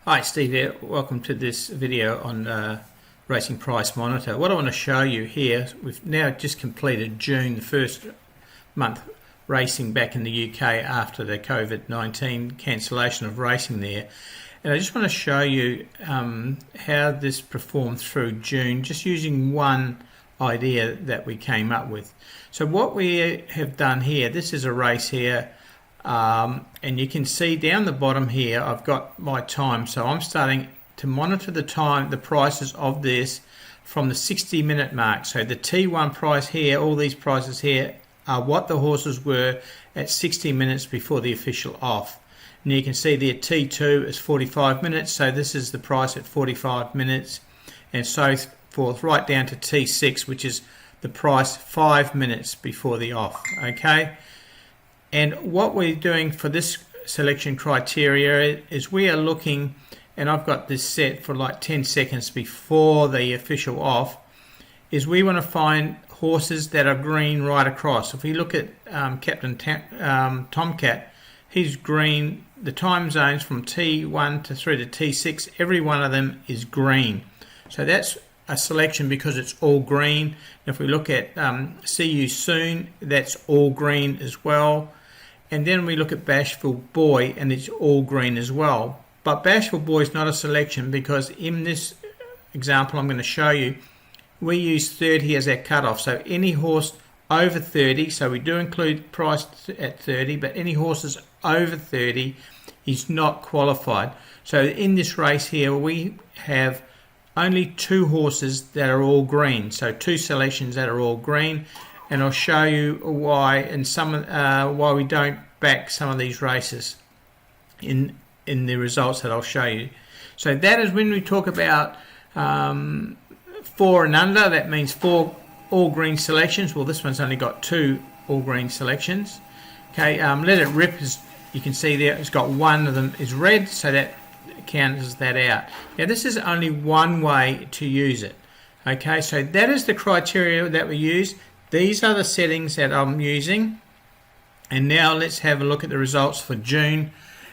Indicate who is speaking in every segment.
Speaker 1: Hi, Steve here. Welcome to this video on Racing Price Monitor. What I want to show you here, we've now just completed June, the first month racing back in the UK after the COVID-19 cancellation of racing there. And I just want to show you how this performed through June, just using one idea that we came up with. So what we have done here, this is a race here, and you can see down the bottom here I've got my time, so I'm starting to monitor the time, the prices of this from the 60-minute mark. So the T1 price here, all these prices here are what the horses were at 60 minutes before the official off. And you can see there T2 is 45 minutes, so this is the price at 45 minutes, and so forth right down to T6, which is the price 5 minutes before the off. Okay. And what we're doing for this selection criteria is we are looking, and I've got this set for like 10 seconds before the official off, is we want to find horses that are green right across. If we look at Captain Tomcat, he's green. The time zones from T1 to through to T6, every one of them is green. So that's a selection because it's all green. If we look at See You Soon, that's all green as well. And then we look at Bashful Boy, and it's all green as well. But Bashful Boy is not a selection because in this example I'm going to show you, we use 30 as our cutoff. So any horse over 30, so we do include price at 30, but any horses over 30 is not qualified. So in this race here we have only 2 horses that are all green, so 2 selections that are all green, and I'll show you why, and why we don't back some of these races in the results that I'll show you. So that is when we talk about 4 and under, that means 4 all green selections. Well, this one's only got 2 all green selections. Okay, Let It Rip, is, you can see there, it's got 1 of them is red, so that counts that out. Now this is only one way to use it. Okay, so that is the criteria that we use. These are the settings that I'm using, and now let's have a look at the results for June.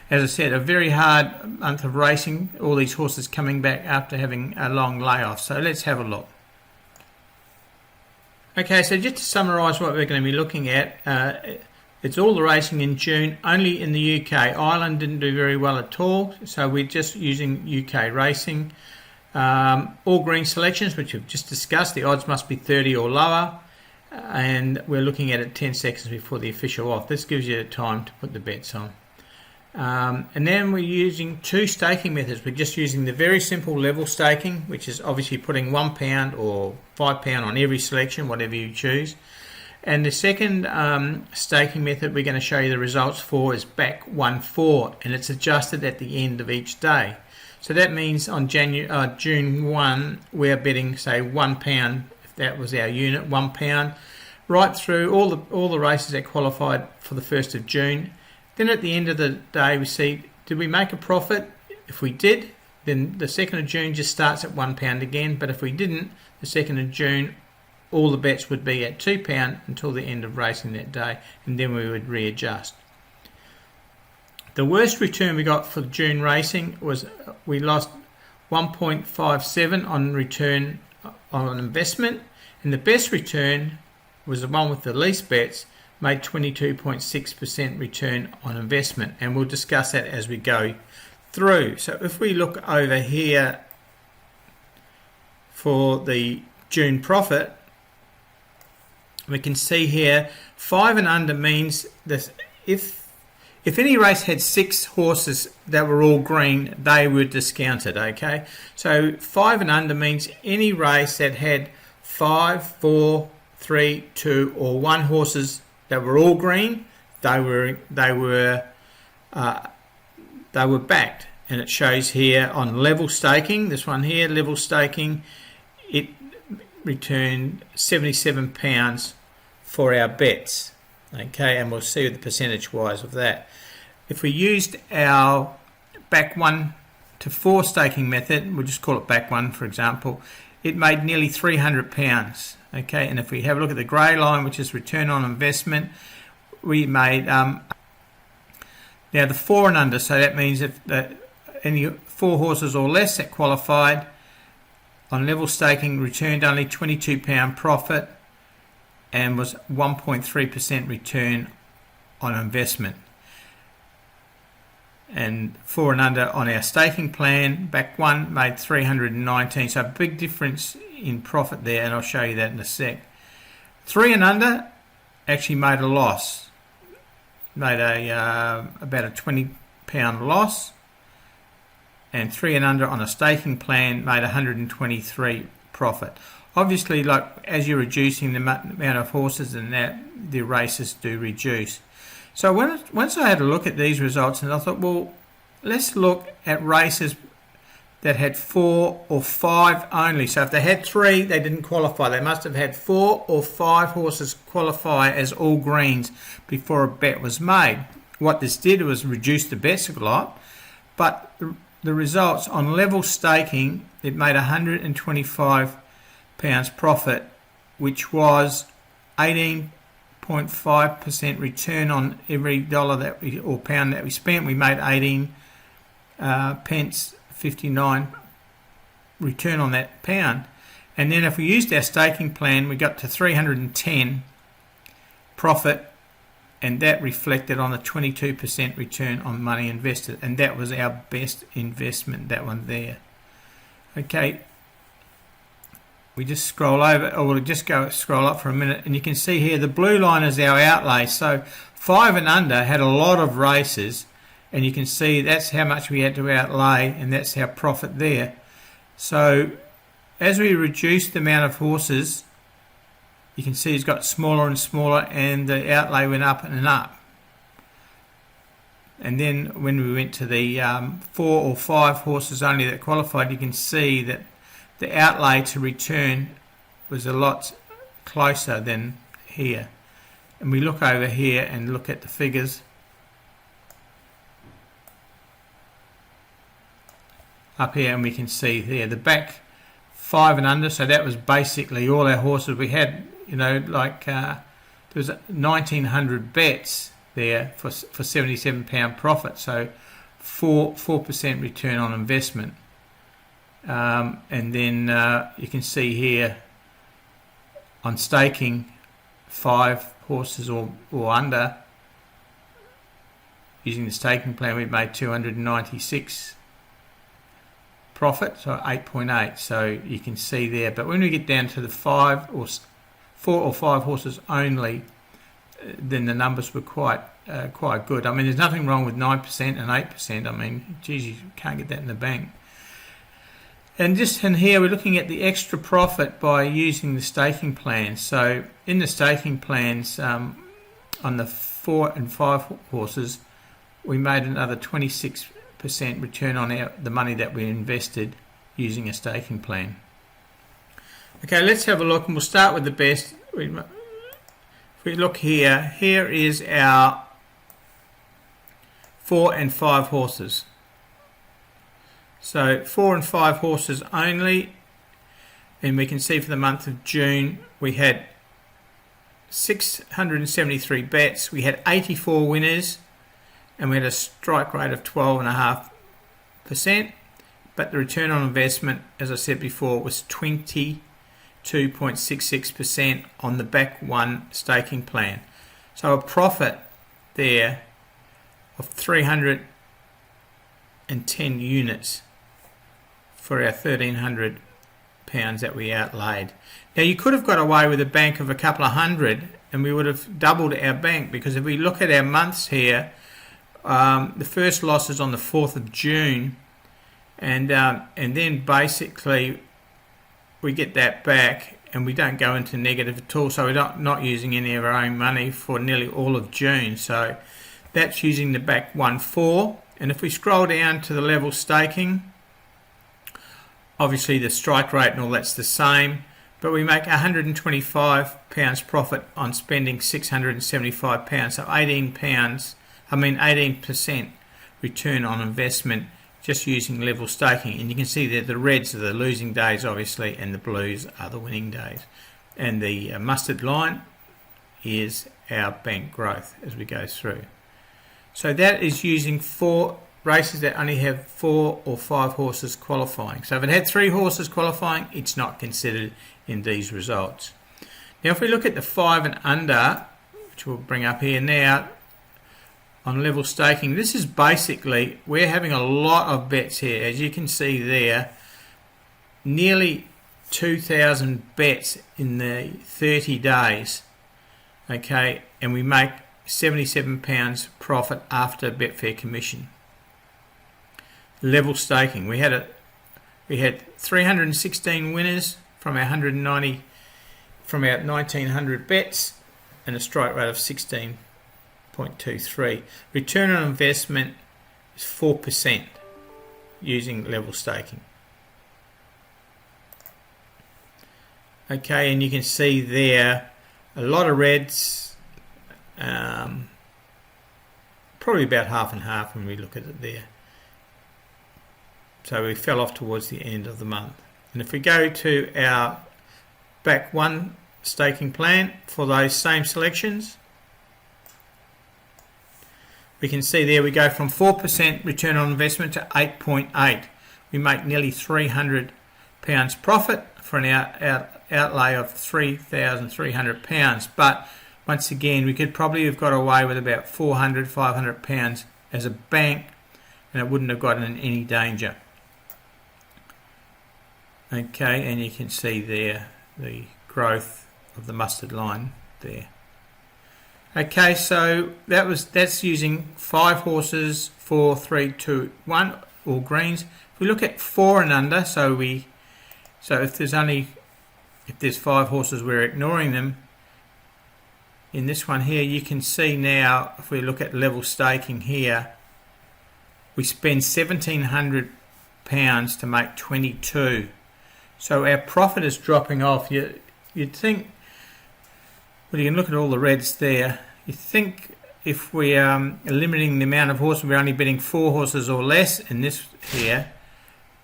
Speaker 1: As I said, a very hard month of racing, all these horses coming back after having a long layoff. So let's have a look. Okay, so just to summarise what we're going to be looking at, it's all the racing in June, only in the UK. Ireland didn't do very well at all, so we're just using UK racing. All green selections, which we've just discussed, the odds must be 30 or lower, and we're looking at it 10 seconds before the official off. This gives you time to put the bets on. And then we're using 2 staking methods. We're just using the very simple level staking, which is obviously putting £1 or £5 on every selection, whatever you choose. And the second staking method we're going to show you the results for is back 1-4, and it's adjusted at the end of each day. So that means on June 1 we're betting, say, £1, if that was our unit, £1, right through all the races that qualified for the 1st of June. Then at the end of the day we see, did we make a profit? If we did, then the 2nd of June just starts at £1 again, but if we didn't, the 2nd of June all the bets would be at £2 until the end of racing that day, and then we would readjust. The worst return we got for June racing was we lost 1.57 on return on investment, and the best return was the one with the least bets, made 22.6% return on investment, and we'll discuss that as we go through. So if we look over here for the June profit, we can see here 5 and under means that if any race had 6 horses that were all green, they were discounted. Okay, so 5 and under means any race that had 5, 4, 3, 2 or 1 horses that were all green, they were backed. And it shows here on level staking, this one here, level staking, it returned £77 for our bets. Okay, and we'll see the percentage wise of that. If we used our back 1 to 4 staking method, we'll just call it back 1 for example, it made nearly £300. Okay, and if we have a look at the grey line, which is return on investment, we made now the 4 and under, so that means if any 4 horses or less that qualified on level staking returned only £22 profit and was 1.3% return on investment. And 4 and under on our staking plan, back one made 319, so a big difference in profit there, and I'll show you that in a sec. 3 and under actually made a loss, made about a £20 loss, and 3 and under on a staking plan made 123 profit. Obviously, like as you're reducing the amount of horses and that, the races do reduce. So once I had a look at these results, and I thought, well, let's look at races that had 4 or 5 only. So if they had 3, they didn't qualify. They must have had 4 or 5 horses qualify as all greens before a bet was made. What this did was reduce the bets a lot, but the results on level staking, it made £125 profit, which was 18.5% return on every dollar that we, or pound that we spent. We made 18 pence 59 return on that pound. And then if we used our staking plan, we got to 310 profit, and that reflected on a 22% return on money invested, and that was our best investment, that one there. Okay, we just scroll over, or we'll just scroll up for a minute, and you can see here the blue line is our outlay. So 5 and under had a lot of races, and you can see that's how much we had to outlay, and that's our profit there. So as we reduce the amount of horses, you can see it's got smaller and smaller, and the outlay went up and up. And then when we went to the 4 or 5 horses only that qualified, you can see that the outlay to return was a lot closer than here. And we look over here and look at the figures. Up here, and we can see there the back 5 and under, so that was basically all our horses we had. You know, like there was 1,900 bets there for £77 profit, so 4% return on investment. And then you can see here on staking 5 horses or under, using the staking plan, we made 296 profit, so 8.8. So you can see there. But when we get down to the 4 or 5 horses only, then the numbers were quite good. I mean, there's nothing wrong with 9% and 8%. I mean, geez, you can't get that in the bank. And just in here, we're looking at the extra profit by using the staking plans. So in the staking plans, on the 4 and 5 horses, we made another 26% return on the money that we invested using a staking plan. Okay, let's have a look, and we'll start with the best. If we look here, here is our 4 and 5 horses. So 4 and 5 horses only, and we can see for the month of June we had 673 bets, we had 84 winners, and we had a strike rate of 12.5%, but the return on investment, as I said before, was 22.66% on the back one staking plan. So a profit there of 310 units for our £1,300 that we outlaid. Now you could have got away with a bank of a couple of hundred, and we would have doubled our bank, because if we look at our months here, the first loss is on the 4th of June, and then basically we get that back, and we don't go into negative at all, so we're not using any of our own money for nearly all of June. So that's using the back 1-4. And if we scroll down to the level staking, obviously the strike rate and all that's the same, but we make £125 profit on spending £675, so 18% return on investment just using level staking. And you can see that the reds are the losing days, obviously, and the blues are the winning days. And the mustard line is our bank growth as we go through. So that is using 4 races that only have 4 or 5 horses qualifying. So if it had 3 horses qualifying, it's not considered in these results. Now if we look at the 5 and under, which we'll bring up here now, on level staking, this is basically, we're having a lot of bets here. As you can see there, nearly 2,000 bets in the 30 days. Okay, and we make £77 profit after Betfair commission. Level staking, we had 316 winners from our 1900 bets and a strike rate of 16.23. Return on investment is 4% using level staking. Okay, and you can see there a lot of reds, probably about half and half when we look at it there. So we fell off towards the end of the month. And if we go to our back one staking plan for those same selections, we can see there we go from 4% return on investment to 8.8. We make nearly £300 profit for an outlay of £3,300. But once again, we could probably have got away with about £400, £500 as a bank, and it wouldn't have gotten in any danger. Okay, and you can see there the growth of the mustard line there. Okay, so that's using 5 horses, 4, 3, 2, 1, all greens. If we look at 4 and under, so if there's 5 horses, we're ignoring them. In this one here, you can see now, if we look at level staking here, we spend £1,700 to make 22. So our profit is dropping off. You'd think, well, you can look at all the reds there. You think if we are limiting the amount of horses, we're only betting 4 horses or less in this here.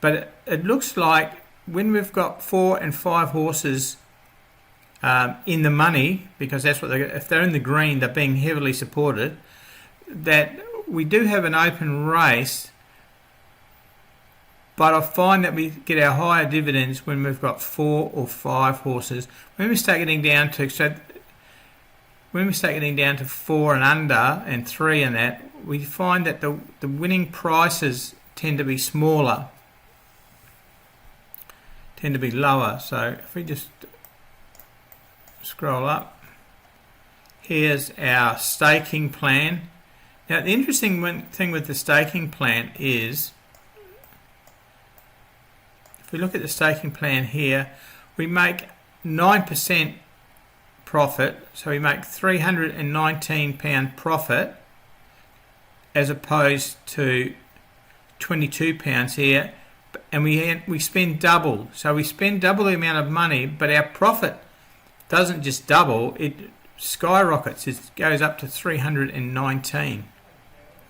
Speaker 1: But it looks like when we've got 4 and 5 horses in the money, because that's what if they're in the green, they're being heavily supported, that we do have an open race. But I find that we get our higher dividends when we've got 4 or 5 horses. When we start getting down to 4 and under and 3 and that, we find that the winning prices tend to be smaller, tend to be lower. So if we just scroll up, here's our staking plan. Now the interesting thing with the staking plan is, if we look at the staking plan here, we make 9% profit, so we make £319 profit as opposed to £22 here, and we spend double. So we spend double the amount of money, but our profit doesn't just double, it skyrockets. It goes up to 319.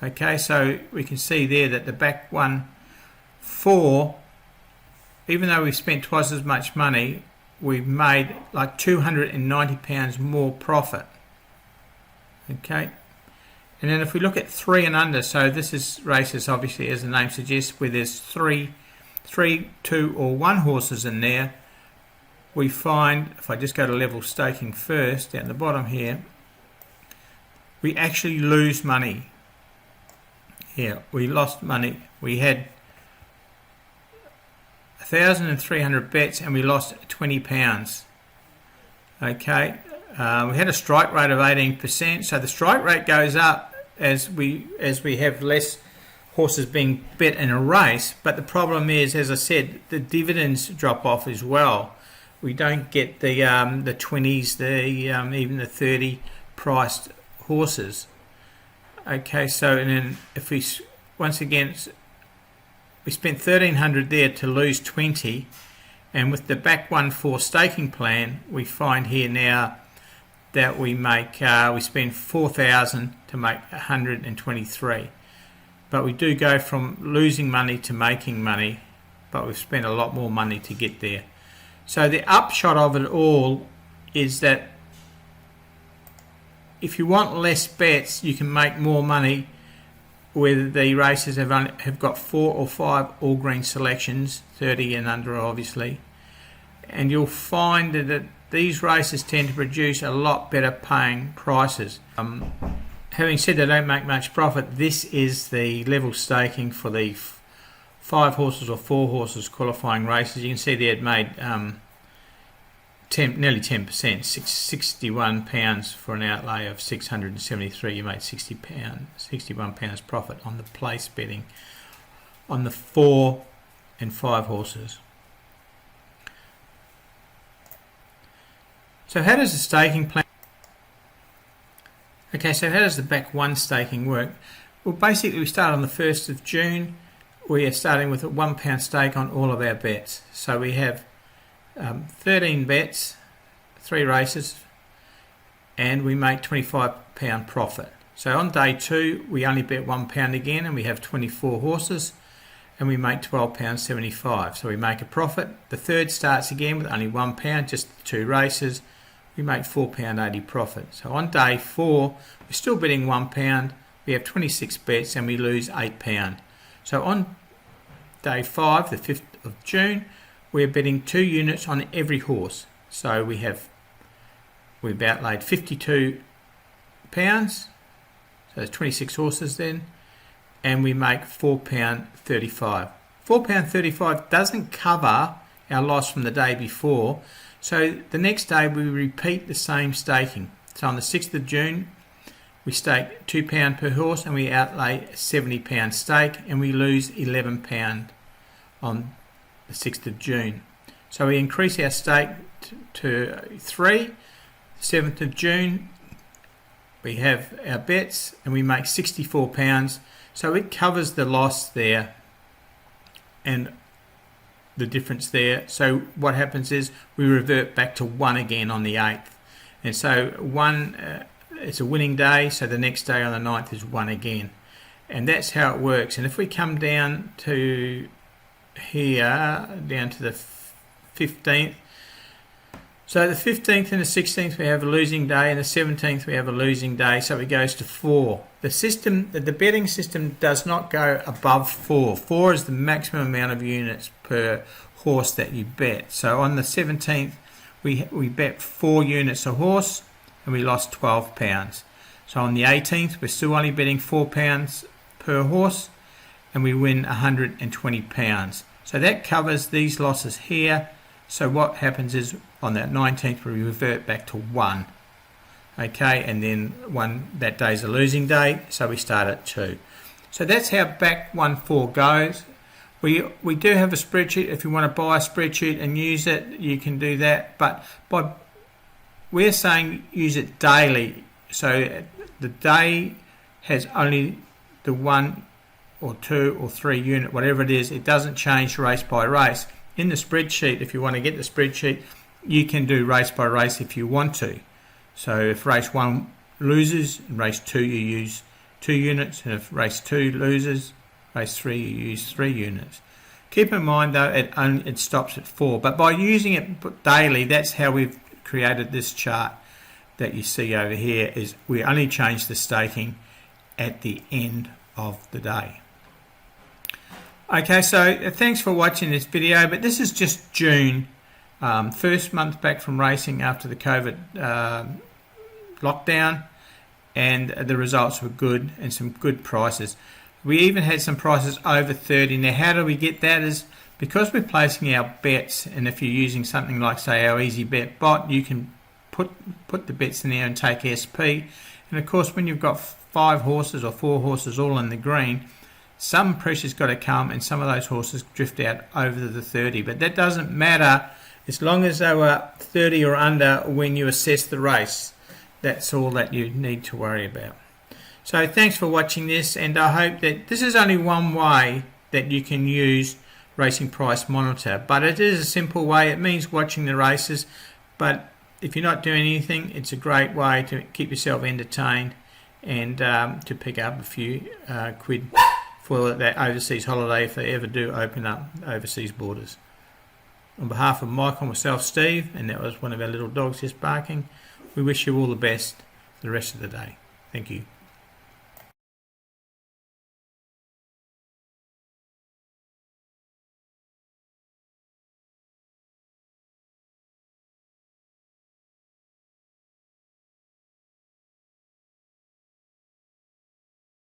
Speaker 1: Okay, so we can see there that the back 4, even though we've spent twice as much money, we've made like £290 more profit. Okay, and then if we look at 3 and under, so this is races, obviously, as the name suggests, where there's 3, 2 or 1 horses in there, we find, if I just go to level staking first, down the bottom here, we actually lose money. Here, we lost money. We had 1,300 bets and we lost £20. Okay, we had a strike rate of 18%. So the strike rate goes up as we have less horses being bet in a race. But the problem is, as I said, the dividends drop off as well. We don't get the 20s, even the 30 priced horses. Okay, so and then if we once again. We spent 1,300 there to lose 20, and with the back 4 staking plan, we find here now that we spend 4,000 to make 123. But we do go from losing money to making money, but we've spent a lot more money to get there. So the upshot of it all is that if you want less bets, you can make more money where the races have got 4 or 5 all green selections, 30 and under obviously, and you'll find that these races tend to produce a lot better paying prices. Having said they don't make much profit, this is the level staking for the 5 horses or 4 horses qualifying races. You can see there it made nearly 10%, £61 for an outlay of 673. You made £61 profit on the place betting on the 4 and 5 horses. So how does the staking plan? Okay, so how does the back one staking work? Well, basically we start on the 1st of June. We are starting with a £1 stake on all of our bets. So we have 13 bets, 3 races, and we make £25 profit. So on day 2 we only bet £1 again, and we have 24 horses, and we make £12.75. So we make a profit. The third starts again with only £1, just 2 races. We make £4.80 profit. So on day 4 we're still betting £1. We have 26 bets and we lose £8. So on day 5, the 5th of June, we're betting 2 units on every horse. So we've outlaid £52. So there's 26 horses then, and we make £4.35. £4.35 doesn't cover our loss from the day before. So the next day we repeat the same staking. So on the 6th of June we stake £2 per horse and we outlay a £70 stake, and we lose £11 on the 6th of June. So we increase our stake to 3. 7th of June we have our bets and we make £64. So it covers the loss there and the difference there. So what happens is we revert back to 1 again on the 8th, and so 1 it's a winning day, so the next day on the 9th is 1 again, and that's how it works. And if we come down to here, down to the 15th, so the 15th and the 16th we have a losing day, and the 17th we have a losing day, so it goes to 4. The betting system does not go above 4. 4 is the maximum amount of units per horse that you bet. So on the 17th we bet 4 units a horse and we lost £12. So on the 18th we're still only betting £4 per horse and we win £120. So that covers these losses here. So what happens is on that 19th we revert back to 1. Okay, and then that day's a losing day, so we start at 2. So that's how back 1-4 goes. We do have a spreadsheet. If you want to buy a spreadsheet and use it, you can do that, but we're saying use it daily. So the day has only the 1 or 2 or 3 unit, whatever it is. It doesn't change race by race. In the spreadsheet, if you want to get the spreadsheet, you can do race by race if you want to. So if race 1 loses, in race 2 you use 2 units, and if race 2 loses, race 3 you use 3 units. Keep in mind though, it stops at 4, but by using it daily, that's how we've created this chart that you see over here. Is we only change the staking at the end of the day. Okay, so thanks for watching this video, but this is just June, first month back from racing after the COVID lockdown, and the results were good and some good prices. We even had some prices over 30. Now how do we get that? Is because we're placing our bets, and if you're using something like say our easy bet bot, you can put the bets in there and take SP, and of course when you've got 5 horses or 4 horses all in the green, some pressure's got to come and some of those horses drift out over the 30, but that doesn't matter as long as they were 30 or under when you assess the race. That's all that you need to worry about. So thanks for watching this, and I hope that this is only one way that you can use Racing Price Monitor, but it is a simple way. It means watching the races, but if you're not doing anything, it's a great way to keep yourself entertained and to pick up a few quid for that overseas holiday if they ever do open up overseas borders. On behalf of Mike and myself, Steve, and that was one of our little dogs just barking, we wish you all the best for the rest of the day. Thank you.